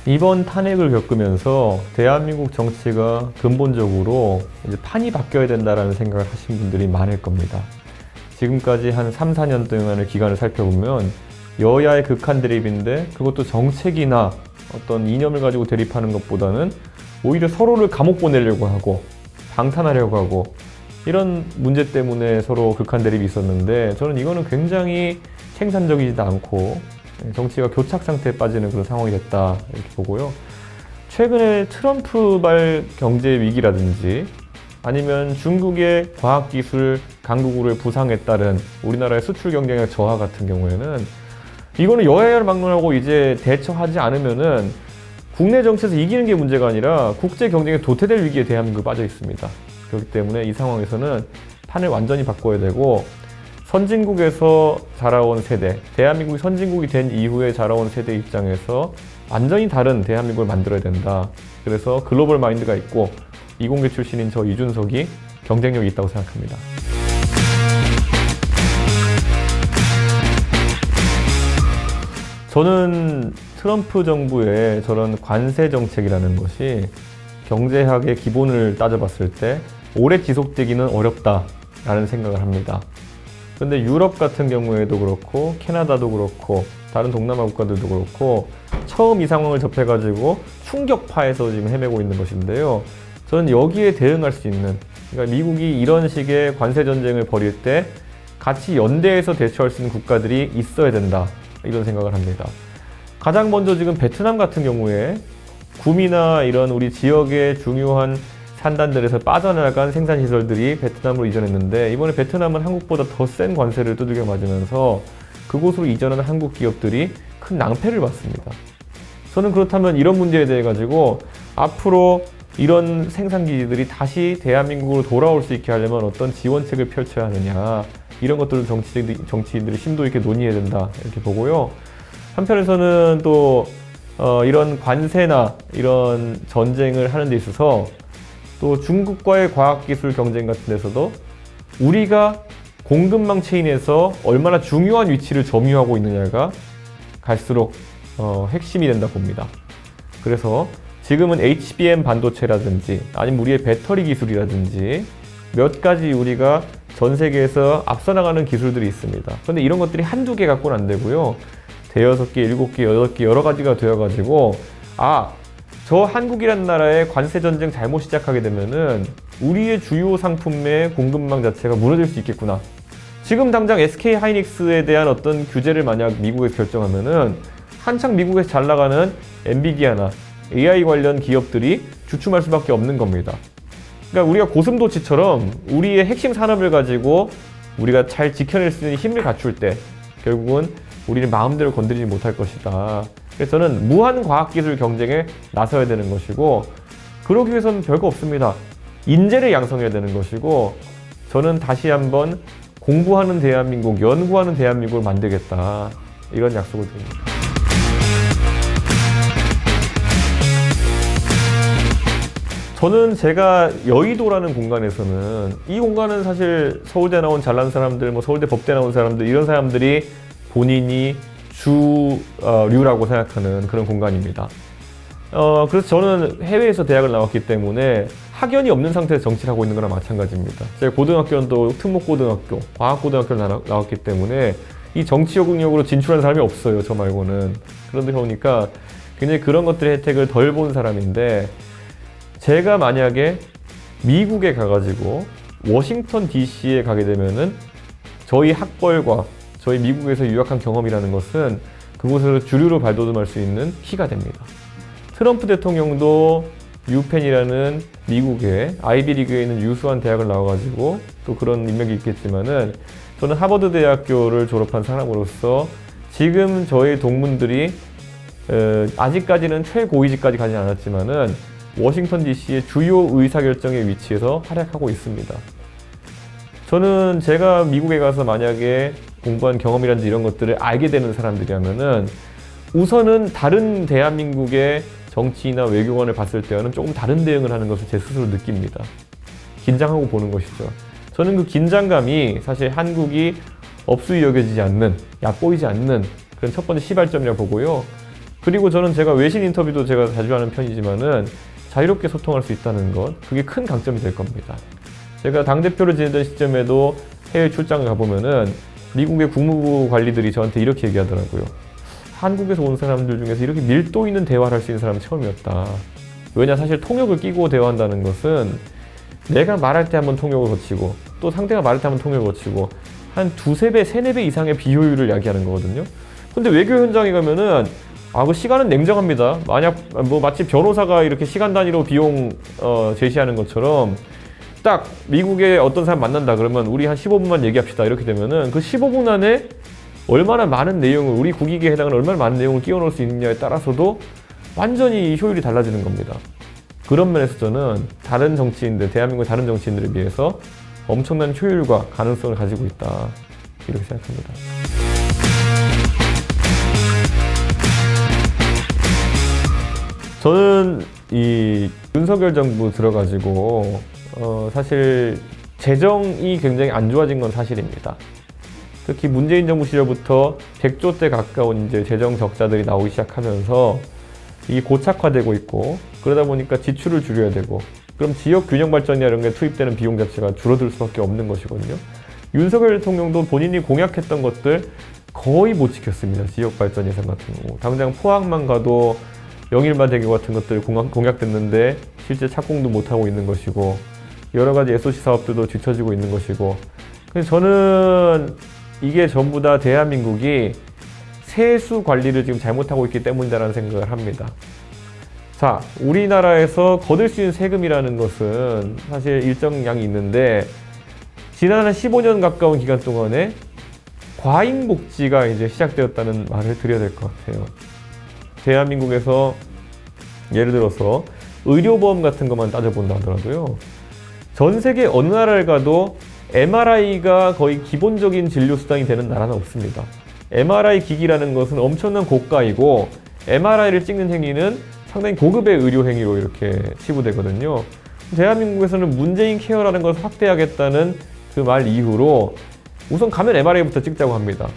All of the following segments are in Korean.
이번 탄핵을 겪으면서 대한민국 정치가 근본적으로 이제 판이 바뀌어야 된다라는 생각을 하신 분들이 많을 겁니다. 지금까지 한 3, 4년 동안의 기간을 살펴보면 여야의 극한 대립인데 그것도 정책이나 어떤 이념을 가지고 대립하는 것보다는 오히려 서로를 감옥 보내려고 하고 방탄하려고 하고 이런 문제 때문에 서로 극한 대립이 있었는데 저는 이거는 굉장히 생산적이지도 않고 정치가 교착 상태에 빠지는 그런 상황이 됐다 이렇게 보고요. 최근에 트럼프발 경제 위기라든지 아니면 중국의 과학기술 강국으로의 부상에 따른 우리나라의 수출 경쟁력 저하 같은 경우에는 이거는 여야를 막론하고 이제 대처하지 않으면은 국내 정치에서 이기는 게 문제가 아니라 국제 경쟁에 도태될 위기에 대한민국이 빠져 있습니다. 그렇기 때문에 이 상황에서는 판을 완전히 바꿔야 되고 선진국에서 자라온 세대, 대한민국이 선진국이 된 이후에 자라온 세대 입장에서 완전히 다른 대한민국을 만들어야 된다. 그래서 글로벌 마인드가 있고 이공계 출신인 저 이준석이 경쟁력이 있다고 생각합니다. 저는 트럼프 정부의 저런 관세 정책이라는 것이 경제학의 기본을 따져봤을 때 오래 지속되기는 어렵다라는 생각을 합니다. 근데 유럽 같은 경우에도 그렇고 캐나다도 그렇고 다른 동남아 국가들도 그렇고 처음 이 상황을 접해가지고 충격파에서 지금 헤매고 있는 것인데요. 저는 여기에 대응할 수 있는, 그러니까 미국이 이런 식의 관세 전쟁을 벌일 때 같이 연대해서 대처할 수 있는 국가들이 있어야 된다 이런 생각을 합니다. 가장 먼저 지금 베트남 같은 경우에 구미나 이런 우리 지역의 중요한 산단들에서 빠져나간 생산시설들이 베트남으로 이전했는데 이번에 베트남은 한국보다 더 센 관세를 두들겨 맞으면서 그곳으로 이전한 한국 기업들이 큰 낭패를 봤습니다. 저는 그렇다면 이런 문제에 대해 가지고 앞으로 이런 생산기지들이 다시 대한민국으로 돌아올 수 있게 하려면 어떤 지원책을 펼쳐야 하느냐 이런 것들을 정치인들이 심도 있게 논의해야 된다 이렇게 보고요. 한편에서는 또 이런 관세나 이런 전쟁을 하는 데 있어서 또 중국과의 과학기술 경쟁 같은 데서도 우리가 공급망 체인에서 얼마나 중요한 위치를 점유하고 있느냐가 갈수록 핵심이 된다 봅니다. 그래서 지금은 HBM 반도체라든지 아니면 우리의 배터리 기술이라든지 몇 가지 우리가 전 세계에서 앞서 나가는 기술들이 있습니다. 그런데 이런 것들이 한두 개 갖고는 안 되고요. 대여섯 개, 일곱 개, 여덟 개 여러 가지가 되어가지고 저 한국이라는 나라의 관세 전쟁 잘못 시작하게 되면은 우리의 주요 상품의 공급망 자체가 무너질 수 있겠구나. 지금 당장 SK 하이닉스에 대한 어떤 규제를 만약 미국에서 결정하면은 한창 미국에서 잘 나가는 엔비디아나 AI 관련 기업들이 주춤할 수밖에 없는 겁니다. 그러니까 우리가 고슴도치처럼 우리의 핵심 산업을 가지고 우리가 잘 지켜낼 수 있는 힘을 갖출 때 결국은 우리는 마음대로 건드리지 못할 것이다. 그래서 저는 무한 과학기술 경쟁에 나서야 되는 것이고 그러기 위해서는 별거 없습니다. 인재를 양성해야 되는 것이고 저는 다시 한번 공부하는 대한민국, 연구하는 대한민국을 만들겠다. 이런 약속을 드립니다. 저는 제가 여의도라는 공간에서는 이 공간은 사실 서울대 나온 잘난 사람들, 서울대 법대 나온 사람들 이런 사람들이 본인이 주류라고 생각하는 그런 공간입니다. 그래서 저는 해외에서 대학을 나왔기 때문에 학연이 없는 상태에서 정치를 하고 있는 거나 마찬가지입니다. 제가 고등학교는 또 특목고등학교, 과학고등학교를 나왔기 때문에 이 정치 적응력으로 진출한 사람이 없어요. 저 말고는. 그런데 보니까 굉장히 그런 것들의 혜택을 덜 본 사람인데 제가 만약에 미국에 가가지고 워싱턴 DC에 가게 되면은 저희 학벌과 저희 미국에서 유학한 경험이라는 것은 그곳에서 주류로 발돋움할 수 있는 키가 됩니다. 트럼프 대통령도 유펜이라는 미국의 아이비리그에 있는 유수한 대학을 나와가지고 또 그런 인맥이 있겠지만은 저는 하버드 대학교를 졸업한 사람으로서 지금 저희 동문들이 아직까지는 최고위직까지 가지 않았지만은 워싱턴 DC의 주요 의사결정의 위치에서 활약하고 있습니다. 저는 제가 미국에 가서 만약에 공부한 경험이라든지 이런 것들을 알게 되는 사람들이라면은 우선은 다른 대한민국의 정치나 외교관을 봤을 때와는 조금 다른 대응을 하는 것을 제 스스로 느낍니다. 긴장하고 보는 것이죠. 저는 그 긴장감이 사실 한국이 업수이 여겨지지 않는, 얕보이지 않는 그런 첫 번째 시발점이라고 보고요. 그리고 저는 제가 외신 인터뷰도 제가 자주 하는 편이지만은 자유롭게 소통할 수 있다는 것, 그게 큰 강점이 될 겁니다. 제가 당대표를 지내던 시점에도 해외 출장을 가보면은 미국의 국무부 관리들이 저한테 이렇게 얘기하더라고요. 한국에서 온 사람들 중에서 이렇게 밀도 있는 대화를 할 수 있는 사람은 처음이었다. 왜냐, 사실 통역을 끼고 대화한다는 것은 내가 말할 때 한번 통역을 거치고 또 상대가 말할 때 한번 통역을 거치고 한 두세 배, 세네 배 이상의 비효율을 야기하는 거거든요. 근데 외교 현장에 가면은 그 시간은 냉정합니다. 만약 마치 변호사가 이렇게 시간 단위로 비용 제시하는 것처럼 딱 미국에 어떤 사람 만난다 그러면 우리 한 15분만 얘기합시다 이렇게 되면은 그 15분 안에 얼마나 많은 내용을, 우리 국익에 해당하는 얼마나 많은 내용을 끼워 넣을 수 있느냐에 따라서도 완전히 효율이 달라지는 겁니다. 그런 면에서 저는 다른 정치인들, 대한민국 다른 정치인들에 비해서 엄청난 효율과 가능성을 가지고 있다, 이렇게 생각합니다. 저는 이 윤석열 정부 들어가지고 사실 재정이 굉장히 안 좋아진 건 사실입니다. 특히 문재인 정부 시절부터 100조대 가까운 이제 재정 적자들이 나오기 시작하면서 이게 고착화되고 있고, 그러다 보니까 지출을 줄여야 되고, 그럼 지역 균형 발전이나 이런 게 투입되는 비용 자체가 줄어들 수밖에 없는 것이거든요. 윤석열 대통령도 본인이 공약했던 것들 거의 못 지켰습니다. 지역 발전 예산 같은 거. 당장 포항만 가도 영일마 대교 같은 것들 공약됐는데 실제 착공도 못하고 있는 것이고, 여러 가지 SOC 사업들도 뒤처지고 있는 것이고, 그래서 저는 이게 전부 다 대한민국이 세수 관리를 지금 잘못하고 있기 때문이라는 생각을 합니다. 자, 우리나라에서 거둘 수 있는 세금이라는 것은 사실 일정량이 있는데, 지난 한 15년 가까운 기간 동안에 과잉복지가 이제 시작되었다는 말을 드려야 될 것 같아요. 대한민국에서 예를 들어서 의료보험 같은 것만 따져본다 하더라도요, 전 세계 어느 나라를 가도 MRI가 거의 기본적인 진료 수단이 되는 나라는 없습니다. MRI 기기라는 것은 엄청난 고가이고, MRI를 찍는 행위는 상당히 고급의 의료 행위로 이렇게 치부되거든요. 대한민국에서는 문재인 케어라는 것을 확대하겠다는 그 말 이후로 우선 가면 MRI부터 찍자고 합니다.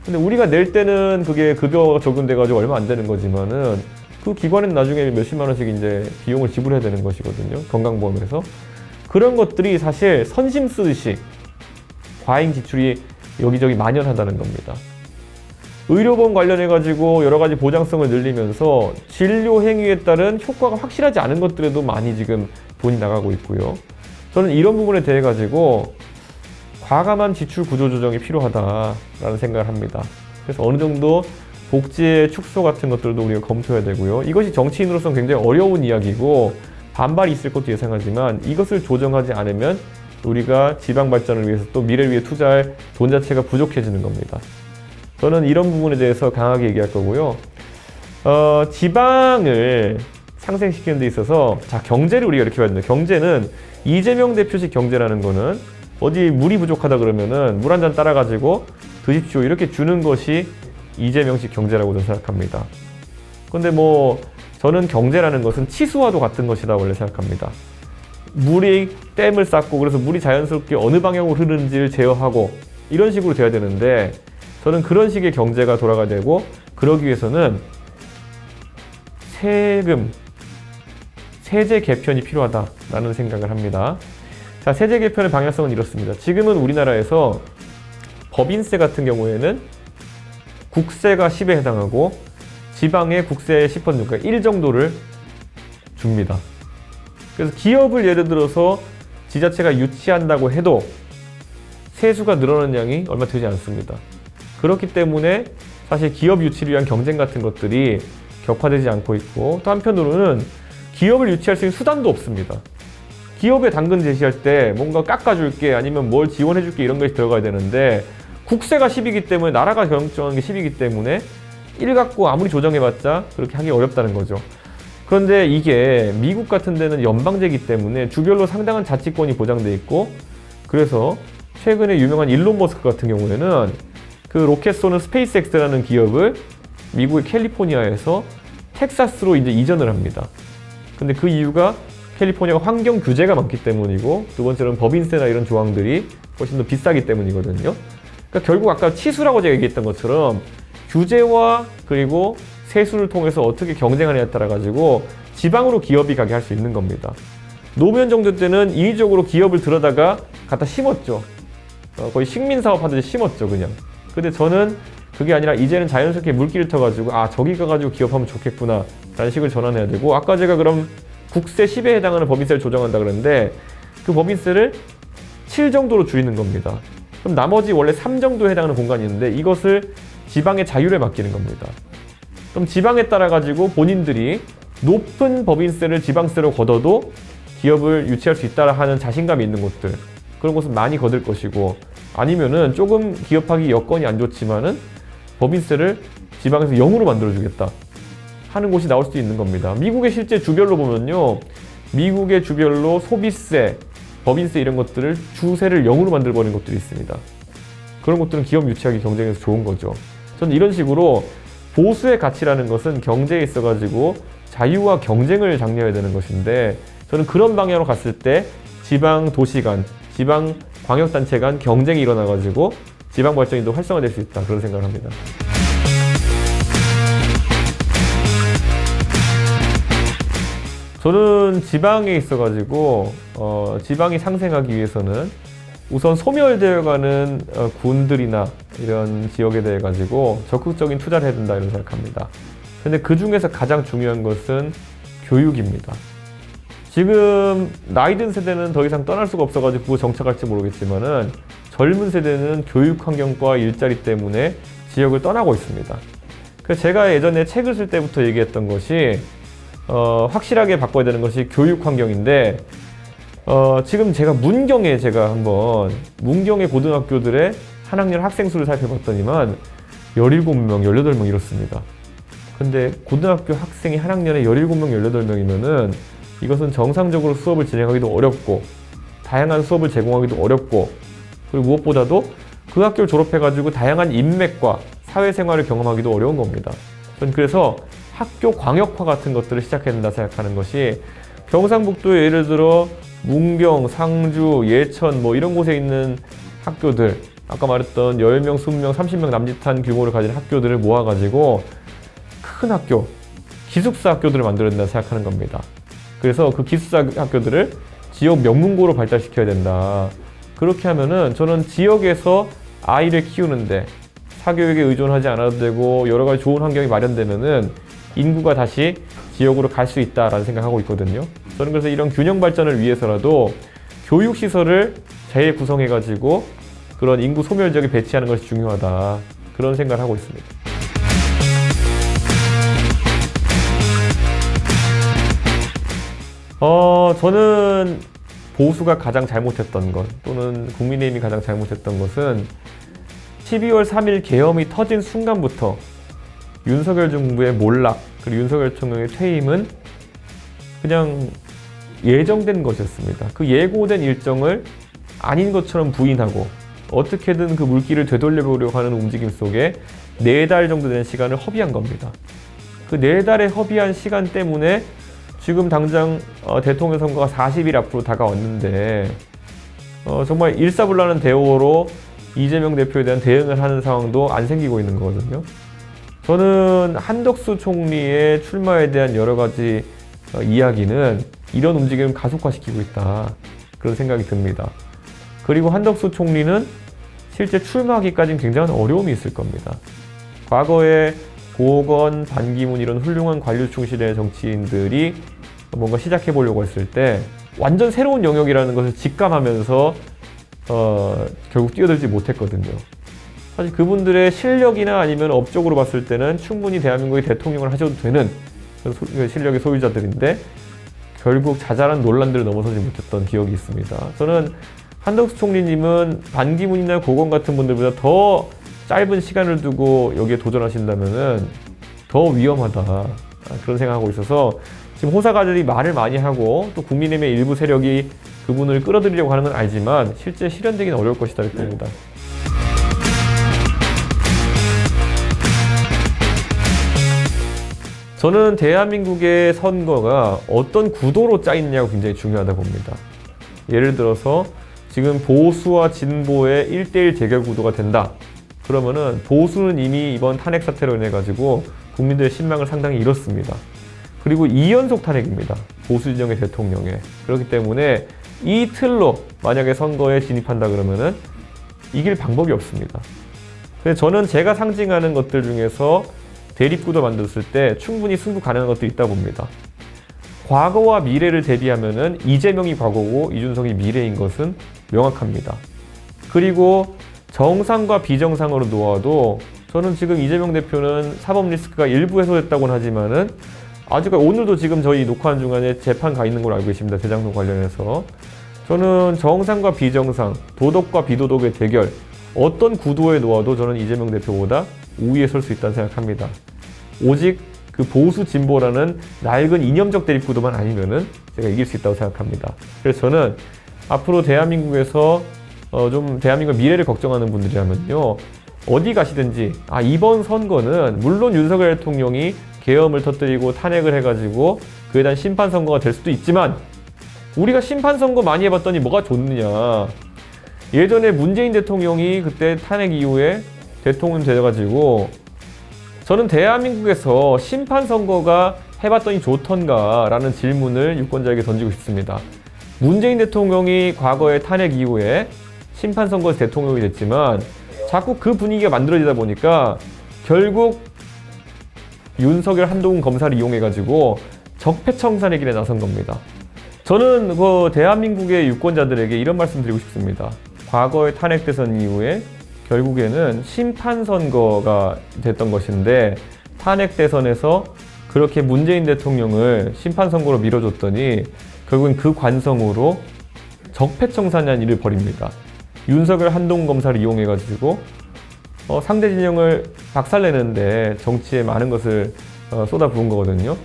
근데 우리가 낼 때는 그게 급여 적용돼가지고 얼마 안 되는 거지만은 그 기관은 나중에 몇십만 원씩 이제 비용을 지불해야 되는 것이거든요. 건강보험에서. 그런 것들이 사실 선심 쓰듯이 과잉 지출이 여기저기 만연하다는 겁니다. 의료보험 관련해가지고 여러 가지 보장성을 늘리면서 진료 행위에 따른 효과가 확실하지 않은 것들에도 많이 지금 돈이 나가고 있고요. 저는 이런 부분에 대해 가지고 과감한 지출 구조 조정이 필요하다라는 생각을 합니다. 그래서 어느 정도 복지의 축소 같은 것들도 우리가 검토해야 되고요. 이것이 정치인으로서는 굉장히 어려운 이야기고 반발이 있을 것도 예상하지만, 이것을 조정하지 않으면 우리가 지방 발전을 위해서 또 미래를 위해 투자할 돈 자체가 부족해지는 겁니다. 저는 이런 부분에 대해서 강하게 얘기할 거고요. 지방을 상생시키는 데 있어서, 자, 경제를 우리가 이렇게 봐야 됩니다. 경제는 이재명 대표식 경제라는 거는 어디 물이 부족하다 그러면은 물 한 잔 따라가지고 드십시오 이렇게 주는 것이 이재명식 경제라고 저는 생각합니다. 근데 저는 경제라는 것은 치수와도 같은 것이다 원래 생각합니다. 물이 댐을 쌓고 그래서 물이 자연스럽게 어느 방향으로 흐르는지를 제어하고 이런 식으로 돼야 되는데, 저는 그런 식의 경제가 돌아가야 되고, 그러기 위해서는 세제 개편이 필요하다라는 생각을 합니다. 자, 세제 개편의 방향성은 이렇습니다. 지금은 우리나라에서 법인세 같은 경우에는 국세가 10에 해당하고 지방의 국세의 10%, 그러니까 1 정도를 줍니다. 그래서 기업을 예를 들어서 지자체가 유치한다고 해도 세수가 늘어나는 양이 얼마 되지 않습니다. 그렇기 때문에 사실 기업 유치를 위한 경쟁 같은 것들이 격화되지 않고 있고, 또 한편으로는 기업을 유치할 수 있는 수단도 없습니다. 기업에 당근 제시할 때 뭔가 깎아줄게 아니면 뭘 지원해줄게 이런 것이 들어가야 되는데, 국세가 10이기 때문에, 나라가 결정하는 게 10이기 때문에 1 갖고 아무리 조정해봤자 그렇게 하기 어렵다는 거죠. 그런데 이게 미국 같은 데는 연방제이기 때문에 주별로 상당한 자치권이 보장돼 있고, 그래서 최근에 유명한 일론 머스크 같은 경우에는 그 로켓 쏘는 스페이스X라는 기업을 미국의 캘리포니아에서 텍사스로 이제 이전을 합니다. 근데 그 이유가 캘리포니아가 환경 규제가 많기 때문이고, 두 번째로는 법인세나 이런 조항들이 훨씬 더 비싸기 때문이거든요. 그러니까 결국 아까 치수라고 제가 얘기했던 것처럼 규제와 그리고 세수를 통해서 어떻게 경쟁하느냐에 따라 가지고 지방으로 기업이 가게 할 수 있는 겁니다. 노무현 정부 때는 인위적으로 기업을 들여다가 갖다 심었죠. 거의 식민사업 하듯이 심었죠, 그냥. 근데 저는 그게 아니라 이제는 자연스럽게 물기를 터가지고 저기 가가지고 기업하면 좋겠구나 라는 식을 전환해야 되고, 아까 제가 그럼 국세 10에 해당하는 법인세를 조정한다 그랬는데 그 법인세를 7 정도로 줄이는 겁니다. 그럼 나머지 원래 3 정도에 해당하는 공간이 있는데 이것을 지방의 자율에 맡기는 겁니다. 그럼 지방에 따라 가지고 본인들이 높은 법인세를 지방세로 걷어도 기업을 유치할 수 있다 하는 자신감이 있는 곳들, 그런 곳은 많이 거둘 것이고, 아니면은 조금 기업하기 여건이 안 좋지만은 법인세를 지방에서 0으로 만들어주겠다 하는 곳이 나올 수도 있는 겁니다. 미국의 실제 주별로 보면요, 미국의 주별로 소비세, 법인세 이런 것들을 주세를 0으로 만들어버리는 것들이 있습니다. 그런 것들은 기업 유치하기 경쟁에서 좋은 거죠. 저는 이런 식으로 보수의 가치라는 것은 경제에 있어가지고 자유와 경쟁을 장려해야 되는 것인데, 저는 그런 방향으로 갔을 때 지방 도시 간, 지방 광역단체 간 경쟁이 일어나가지고 지방 발전이 더 활성화될 수 있다, 그런 생각을 합니다. 저는 지방에 있어가지고 지방이 상생하기 위해서는 우선 소멸되어가는 군들이나 이런 지역에 대해 가지고 적극적인 투자를 해야 된다, 이런 생각합니다. 근데 그 중에서 가장 중요한 것은 교육입니다. 지금 나이 든 세대는 더 이상 떠날 수가 없어가지고 그거 정착할지 모르겠지만은 젊은 세대는 교육 환경과 일자리 때문에 지역을 떠나고 있습니다. 그래서 제가 예전에 책을 쓸 때부터 얘기했던 것이 확실하게 바꿔야 되는 것이 교육 환경인데, 지금 제가 한번 문경의 고등학교들의 한 학년 학생 수를 살펴봤더니만 17명, 18명 이렇습니다. 근데 고등학교 학생이 한 학년에 17명, 18명이면은 이것은 정상적으로 수업을 진행하기도 어렵고, 다양한 수업을 제공하기도 어렵고, 그리고 무엇보다도 그 학교를 졸업해가지고 다양한 인맥과 사회생활을 경험하기도 어려운 겁니다. 저는 그래서 학교 광역화 같은 것들을 시작해야 된다 생각하는 것이, 경상북도에 예를 들어 문경, 상주, 예천 뭐 이런 곳에 있는 학교들, 아까 말했던 10명, 20명, 30명 남짓한 규모를 가진 학교들을 모아가지고 큰 학교, 기숙사 학교들을 만들어야 된다 생각하는 겁니다. 그래서 그 기숙사 학교들을 지역 명문고로 발달시켜야 된다. 그렇게 하면은 저는 지역에서 아이를 키우는데 사교육에 의존하지 않아도 되고 여러 가지 좋은 환경이 마련되면은 인구가 다시 지역으로 갈 수 있다라는 생각하고 있거든요. 저는 그래서 이런 균형 발전을 위해서라도 교육시설을 재구성해가지고 그런 인구 소멸 지역에 배치하는 것이 중요하다, 그런 생각을 하고 있습니다. 저는 보수가 가장 잘못했던 것, 또는 국민의힘이 가장 잘못했던 것은 12월 3일 계엄이 터진 순간부터 윤석열 정부의 몰락, 그리고 윤석열 대통령의 퇴임은 그냥 예정된 것이었습니다. 그 예고된 일정을 아닌 것처럼 부인하고 어떻게든 그 물기를 되돌려보려고 하는 움직임 속에 4달 정도 되는 시간을 허비한 겁니다. 그 4달의 허비한 시간 때문에 지금 당장 대통령 선거가 40일 앞으로 다가왔는데 정말 일사불란한 대오로 이재명 대표에 대한 대응을 하는 상황도 안 생기고 있는 거거든요. 저는 한덕수 총리의 출마에 대한 여러 가지 이야기는 이런 움직임을 가속화시키고 있다, 그런 생각이 듭니다. 그리고 한덕수 총리는 실제 출마하기까지는 굉장한 어려움이 있을 겁니다. 과거에 고건, 반기문 이런 훌륭한 관료 충실의 정치인들이 뭔가 시작해 보려고 했을 때 완전 새로운 영역이라는 것을 직감하면서 결국 뛰어들지 못했거든요. 사실 그분들의 실력이나 아니면 업적으로 봤을 때는 충분히 대한민국의 대통령을 하셔도 되는 실력의 소유자들인데 결국 자잘한 논란들을 넘어서지 못했던 기억이 있습니다. 저는 한덕수 총리님은 반기문이나 고건 같은 분들보다 더 짧은 시간을 두고 여기에 도전하신다면은 더 위험하다, 그런 생각하고 있어서 지금 호사가들이 말을 많이 하고 또 국민의힘의 일부 세력이 그분을 끌어들이려고 하는 건 알지만 실제 실현되기는 어려울 것이다, 이렇게 봅니다. 저는 대한민국의 선거가 어떤 구도로 짜있느냐가 굉장히 중요하다고 봅니다. 예를 들어서 지금 보수와 진보의 1대1 대결 구도가 된다. 그러면은 보수는 이미 이번 탄핵 사태로 인해 가지고 국민들의 신망을 상당히 잃었습니다. 그리고 2연속 탄핵입니다. 보수 진영의 대통령에. 그렇기 때문에 이 틀로 만약에 선거에 진입한다 그러면은 이길 방법이 없습니다. 그래서 저는 제가 상징하는 것들 중에서 대립구도 만들었을 때 충분히 승부 가능한 것도 있다 봅니다. 과거와 미래를 대비하면은 이재명이 과거고 이준석이 미래인 것은 명확합니다. 그리고 정상과 비정상으로 놓아도 저는 지금 이재명 대표는 사법 리스크가 일부 해소됐다고는 하지만은 아직 오늘도 지금 저희 녹화한 중간에 재판 가 있는 걸로 알고 있습니다. 대장동 관련해서. 저는 정상과 비정상, 도덕과 비도덕의 대결, 어떤 구도에 놓아도 저는 이재명 대표보다 우위에 설 수 있다고 생각합니다. 오직 그 보수 진보라는 낡은 이념적 대립 구도만 아니면은 제가 이길 수 있다고 생각합니다. 그래서 저는 앞으로 대한민국에서 좀 대한민국 미래를 걱정하는 분들이라면요, 어디 가시든지 이번 선거는 물론 윤석열 대통령이 계엄을 터뜨리고 탄핵을 해가지고 그에 대한 심판 선거가 될 수도 있지만 우리가 심판 선거 많이 해봤더니 뭐가 좋느냐. 예전에 문재인 대통령이 그때 탄핵 이후에 대통령 돼가지고 저는 대한민국에서 심판 선거가 해봤더니 좋던가 라는 질문을 유권자에게 던지고 싶습니다. 문재인 대통령이 과거에 탄핵 이후에 심판 선거에서 대통령이 됐지만 자꾸 그 분위기가 만들어지다 보니까 결국 윤석열 한동훈 검사를 이용해가지고 적폐청산의 길에 나선 겁니다. 저는 대한민국의 유권자들에게 이런 말씀 드리고 싶습니다. 과거의 탄핵 대선 이후에 결국에는 심판 선거가 됐던 것인데 탄핵 대선에서 그렇게 문재인 대통령을 심판 선거로 밀어줬더니 결국엔 그 관성으로 적폐청산이라는 일을 벌입니다. 윤석열 한동훈 검사를 이용해가지고 상대 진영을 박살내는데 정치에 많은 것을 쏟아부은 거거든요.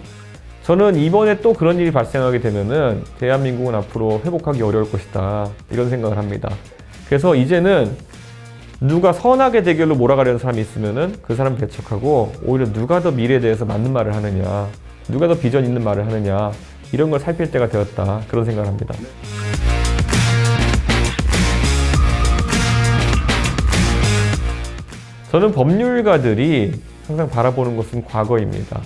저는 이번에 또 그런 일이 발생하게 되면은 대한민국은 앞으로 회복하기 어려울 것이다, 이런 생각을 합니다. 그래서 이제는 누가 선악의 대결로 몰아가려는 사람이 있으면은 그 사람 배척하고 오히려 누가 더 미래에 대해서 맞는 말을 하느냐, 누가 더 비전 있는 말을 하느냐, 이런 걸 살필 때가 되었다, 그런 생각을 합니다. 저는 법률가들이 항상 바라보는 것은 과거입니다.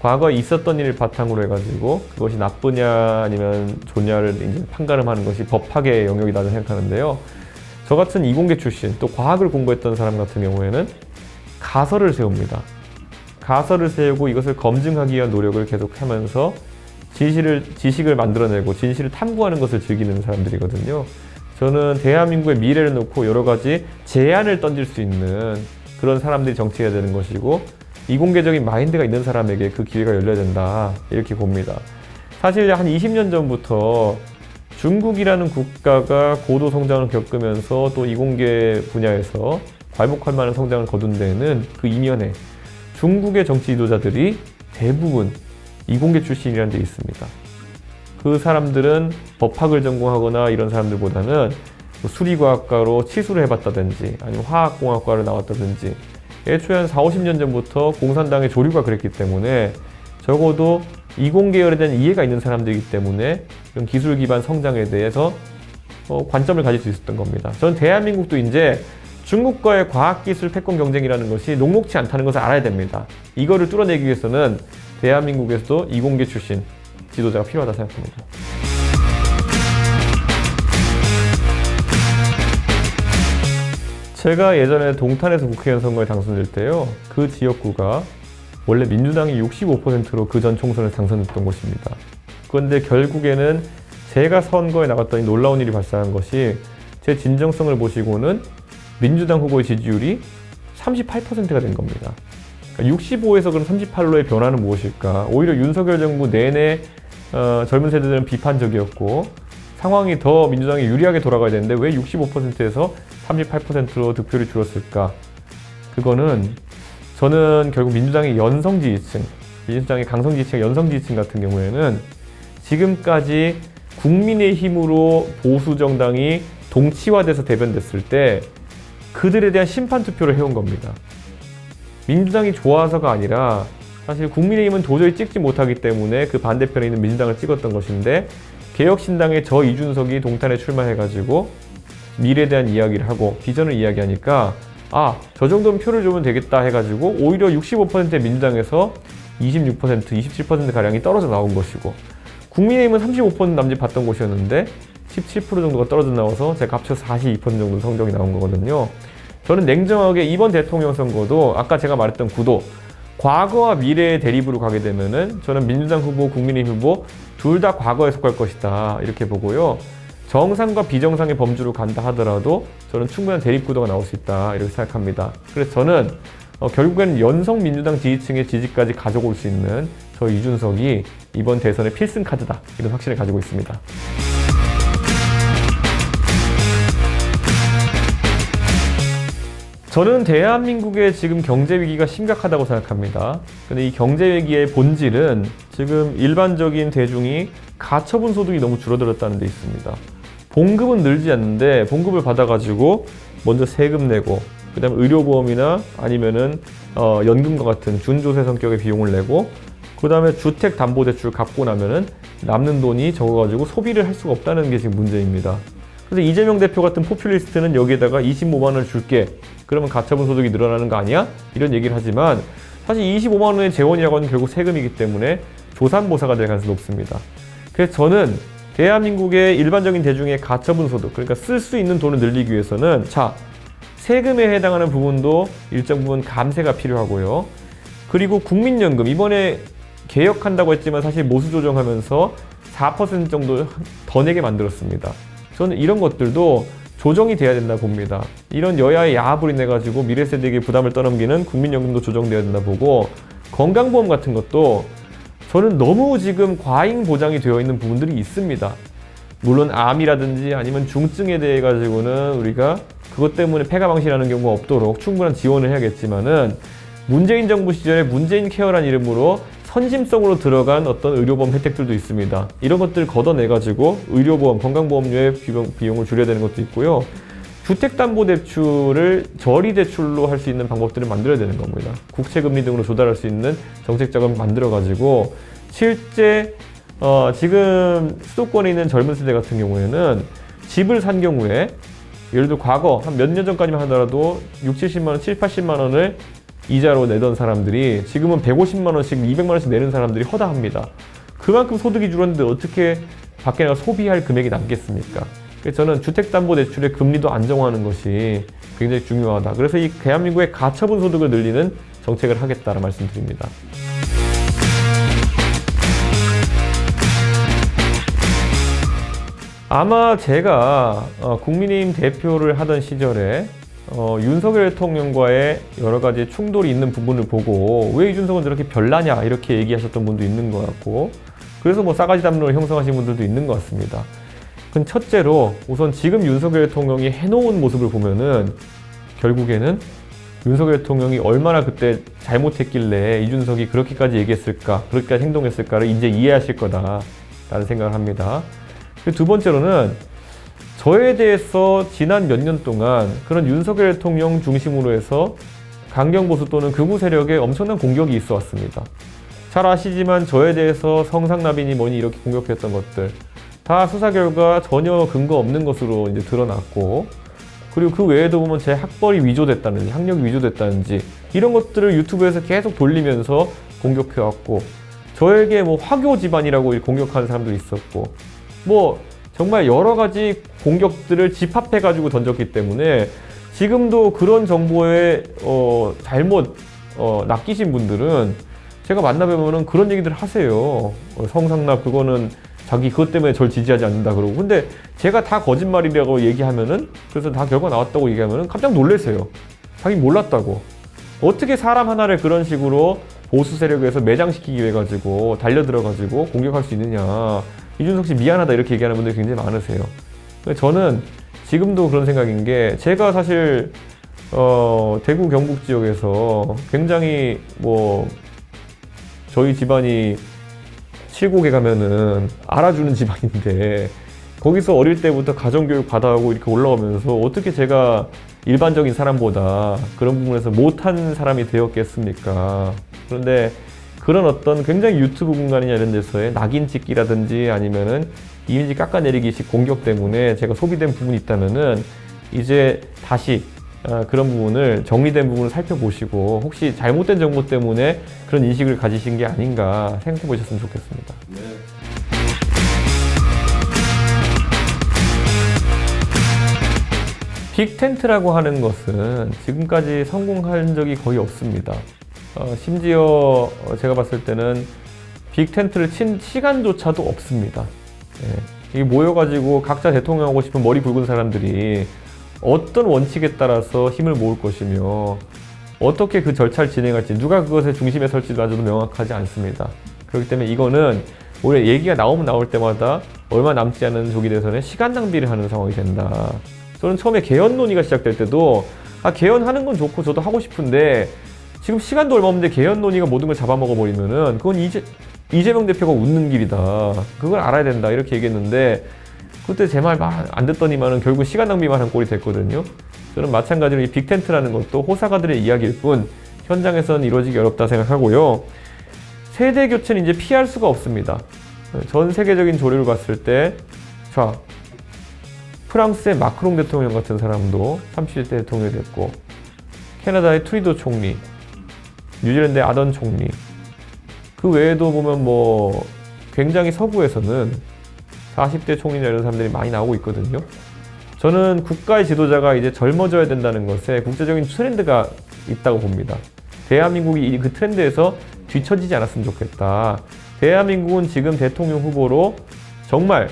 과거에 있었던 일을 바탕으로 해가지고 그것이 나쁘냐 아니면 좋냐를 이제 판가름하는 것이 법학의 영역이라고 생각하는데요. 저 같은 이공계 출신, 또 과학을 공부했던 사람 같은 경우에는 가설을 세웁니다. 가설을 세우고 이것을 검증하기 위한 노력을 계속하면서 지식을 만들어내고 진실을 탐구하는 것을 즐기는 사람들이거든요. 저는 대한민국의 미래를 놓고 여러 가지 제안을 던질 수 있는 그런 사람들이 정치해야 되는 것이고, 이공계적인 마인드가 있는 사람에게 그 기회가 열려야 된다, 이렇게 봅니다. 사실 한 20년 전부터 중국이라는 국가가 고도 성장을 겪으면서 또 이공계 분야에서 괄목할 만한 성장을 거둔 데에는 그 이면에 중국의 정치 지도자들이 대부분 이공계 출신이라는 데 있습니다. 그 사람들은 법학을 전공하거나 이런 사람들보다는 수리과학과로 치수를 해봤다든지 아니면 화학공학과를 나왔다든지 애초에 한 40-50년 전부터 공산당의 조류가 그랬기 때문에 적어도 이공계열에 대한 이해가 있는 사람들이기 때문에 이런 기술 기반 성장에 대해서 관점을 가질 수 있었던 겁니다. 저는 대한민국도 이제 중국과의 과학기술 패권 경쟁이라는 것이 녹록지 않다는 것을 알아야 됩니다. 이거를 뚫어내기 위해서는 대한민국에서도 이공계 출신 지도자가 필요하다 생각합니다. 제가 예전에 동탄에서 국회의원 선거에 당선될 때요, 그 지역구가 원래 민주당이 65%로 그 전 총선에 당선됐던 곳입니다. 그런데 결국에는 제가 선거에 나갔더니 놀라운 일이 발생한 것이 제 진정성을 보시고는 민주당 후보의 지지율이 38%가 된 겁니다. 65에서 그럼 38로의 변화는 무엇일까? 오히려 윤석열 정부 내내 젊은 세대들은 비판적이었고 상황이 더 민주당이 유리하게 돌아가야 되는데 왜 65%에서 38%로 득표율이 줄었을까? 그거는 저는 결국 민주당의 연성 지지층, 민주당의 강성 지지층, 연성 지지층 같은 경우에는 지금까지 국민의힘으로 보수 정당이 동치화돼서 대변됐을 때 그들에 대한 심판 투표를 해온 겁니다. 민주당이 좋아서가 아니라 사실 국민의힘은 도저히 찍지 못하기 때문에 그 반대편에 있는 민주당을 찍었던 것인데, 개혁신당의 저 이준석이 동탄에 출마해가지고 미래에 대한 이야기를 하고 비전을 이야기하니까 저 정도면 표를 주면 되겠다 해가지고 오히려 65%의 민주당에서 26%, 27%가량이 떨어져 나온 것이고, 국민의힘은 35% 남짓 받던 곳이었는데 17% 정도가 떨어져 나와서 제가 합쳐서 42% 정도 성적이 나온 거거든요. 저는 냉정하게 이번 대통령 선거도 아까 제가 말했던 구도, 과거와 미래의 대립으로 가게 되면은 저는 민주당 후보, 국민의힘 후보 둘 다 과거에 속할 것이다 이렇게 보고요. 정상과 비정상의 범주로 간다 하더라도 저는 충분한 대립 구도가 나올 수 있다 이렇게 생각합니다. 그래서 저는 결국에는 연성 민주당 지지층의 지지까지 가져올 수 있는 저 이준석이 이번 대선의 필승 카드다 이런 확신을 가지고 있습니다. 저는 대한민국의 지금 경제 위기가 심각하다고 생각합니다. 근데 이 경제 위기의 본질은 지금 일반적인 대중이 가처분 소득이 너무 줄어들었다는 데 있습니다. 봉급은 늘지 않는데 봉급을 받아가지고 먼저 세금 내고, 그 다음에 의료보험이나 아니면은 연금과 같은 준조세 성격의 비용을 내고, 그 다음에 주택담보대출 갚고 나면은 남는 돈이 적어가지고 소비를 할 수가 없다는 게 지금 문제입니다. 그래서 이재명 대표 같은 포퓰리스트는 여기에다가 25만 원을 줄게, 그러면 가처분 소득이 늘어나는 거 아니야? 이런 얘기를 하지만 사실 25만 원의 재원이라고 하는 결국 세금이기 때문에 조산모사가 될 가능성이 높습니다. 그래서 저는 대한민국의 일반적인 대중의 가처분 소득, 그러니까 쓸 수 있는 돈을 늘리기 위해서는 세금에 해당하는 부분도 일정 부분 감세가 필요하고요. 그리고 국민연금, 이번에 개혁한다고 했지만 사실 모수 조정하면서 4% 정도 더 내게 만들었습니다. 저는 이런 것들도 조정이 돼야 된다 봅니다. 이런 여야의 야합을 인해 가지고 미래 세대에게 부담을 떠넘기는 국민연금도 조정돼야 된다 보고, 건강보험 같은 것도 저는 너무 지금 과잉 보장이 되어 있는 부분들이 있습니다. 물론 암이라든지 아니면 중증에 대해 가지고는 우리가 그것 때문에 폐가망신하는 경우가 없도록 충분한 지원을 해야겠지만은, 문재인 정부 시절에 문재인 케어란 이름으로 선심성으로 들어간 어떤 의료보험 혜택들도 있습니다. 이런 것들을 걷어내가지고 의료보험, 건강보험료의 비용을 줄여야 되는 것도 있고요. 주택담보대출을 저리대출로 할 수 있는 방법들을 만들어야 되는 겁니다. 국채금리 등으로 조달할 수 있는 정책 자금을 만들어가지고 실제 지금 수도권에 있는 젊은 세대 같은 경우에는 집을 산 경우에 예를 들어 과거 한 몇 년 전까지만 하더라도 6, 70만 원, 7, 80만 원을 이자로 내던 사람들이 지금은 150만 원씩, 200만 원씩 내는 사람들이 허다합니다. 그만큼 소득이 줄었는데 어떻게 밖에 나가 소비할 금액이 남겠습니까? 그래서 저는 주택담보대출의 금리도 안정화하는 것이 굉장히 중요하다. 그래서 이 대한민국의 가처분 소득을 늘리는 정책을 하겠다는 말씀드립니다. 아마 제가 국민의힘 대표를 하던 시절에 윤석열 대통령과의 여러 가지 충돌이 있는 부분을 보고 왜 이준석은 저렇게 별나냐 이렇게 얘기하셨던 분도 있는 것 같고, 그래서 뭐 싸가지 담론을 형성하신 분들도 있는 것 같습니다. 근데 첫째로 우선 지금 윤석열 대통령이 해놓은 모습을 보면은 결국에는 윤석열 대통령이 얼마나 그때 잘못했길래 이준석이 그렇게까지 얘기했을까, 그렇게까지 행동했을까를 이제 이해하실 거다라는 생각을 합니다. 그리고 두 번째로는 저에 대해서 지난 몇 년 동안 그런 윤석열 대통령 중심으로 해서 강경보수 또는 극우 세력에 엄청난 공격이 있어 왔습니다. 잘 아시지만 저에 대해서 성상납이니 뭐니 이렇게 공격했던 것들 다 수사 결과 전혀 근거 없는 것으로 이제 드러났고, 그리고 그 외에도 보면 제 학벌이 위조됐다든지 학력이 위조됐다든지 이런 것들을 유튜브에서 계속 돌리면서 공격해왔고, 저에게 뭐 화교 집안이라고 공격하는 사람도 있었고, 뭐 정말 여러 가지 공격들을 집합해가지고 던졌기 때문에 지금도 그런 정보에 잘못 낚이신 분들은 제가 만나뵈면은 그런 얘기들 하세요. 성상납 그거는 자기 그것 때문에 절 지지하지 않는다 그러고, 근데 제가 다 거짓말이라고 얘기하면은, 그래서 다 결과 나왔다고 얘기하면은 깜짝 놀라세요. 자기 몰랐다고. 어떻게 사람 하나를 그런 식으로 보수 세력에서 매장시키기 위해 가지고 달려들어가지고 공격할 수 있느냐. 이준석 씨 미안하다 이렇게 얘기하는 분들이 굉장히 많으세요. 저는 지금도 그런 생각인 게, 제가 사실 대구 경북 지역에서 굉장히 뭐 저희 집안이 칠곡에 가면은 알아주는 집안인데, 거기서 어릴 때부터 가정교육 받아오고 이렇게 올라오면서 어떻게 제가 일반적인 사람보다 그런 부분에서 못한 사람이 되었겠습니까? 그런데 그런 어떤 굉장히 유튜브 공간이나 이런 데서의 낙인 찍기라든지 아니면은 이미지 깎아내리기식 공격 때문에 제가 소비된 부분이 있다면은 이제 다시 그런 부분을 정리된 부분을 살펴보시고 혹시 잘못된 정보 때문에 그런 인식을 가지신 게 아닌가 생각해 보셨으면 좋겠습니다. 네. 빅텐트라고 하는 것은 지금까지 성공한 적이 거의 없습니다. 심지어 제가 봤을 때는 빅텐트를 친 시간조차도 없습니다. 이게 모여가지고 각자 대통령 하고 싶은 머리 굵은 사람들이 어떤 원칙에 따라서 힘을 모을 것이며 어떻게 그 절차를 진행할지 누가 그것의 중심에 설지마저도 명확하지 않습니다. 그렇기 때문에 이거는 오히려 얘기가 나오면 나올 때마다 얼마 남지 않은 조기 대선에 시간 낭비를 하는 상황이 된다. 저는 처음에 개헌 논의가 시작될 때도 개헌하는 건 좋고 저도 하고 싶은데 지금 시간도 얼마 없는데 개헌 논의가 모든 걸 잡아먹어 버리면은 그건 이재명 대표가 웃는 길이다. 그걸 알아야 된다. 이렇게 얘기했는데 그때 제 말 안 듣더니만은 결국 시간 낭비만 한 꼴이 됐거든요. 저는 마찬가지로 이 빅텐트라는 것도 호사가들의 이야기일 뿐 현장에서는 이루어지기 어렵다 생각하고요. 세대 교체는 이제 피할 수가 없습니다. 전 세계적인 조류를 봤을 때 자, 프랑스의 마크롱 대통령 같은 사람도 30대 대통령이 됐고 캐나다의 트리도 총리, 뉴질랜드의 아던 총리 그 외에도 보면 뭐 굉장히 서구에서는 40대 총리나 이런 사람들이 많이 나오고 있거든요. 저는 국가의 지도자가 이제 젊어져야 된다는 것에 국제적인 트렌드가 있다고 봅니다. 대한민국이 그 트렌드에서 뒤처지지 않았으면 좋겠다. 대한민국은 지금 대통령 후보로 정말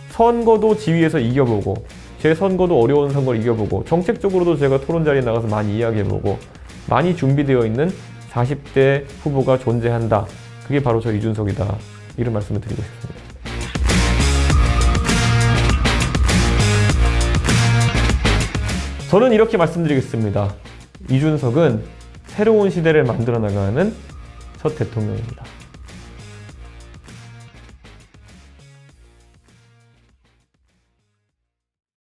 선거도 지위에서 이겨보고 제 선거도 어려운 선거를 이겨보고 정책적으로도 제가 토론 자리에 나가서 많이 이야기해보고 많이 준비되어 있는 40대 후보가 존재한다. 그게 바로 저 이준석이다. 이런 말씀을 드리고 싶습니다. 저는 이렇게 말씀드리겠습니다. 이준석은 새로운 시대를 만들어 나가는 첫 대통령입니다.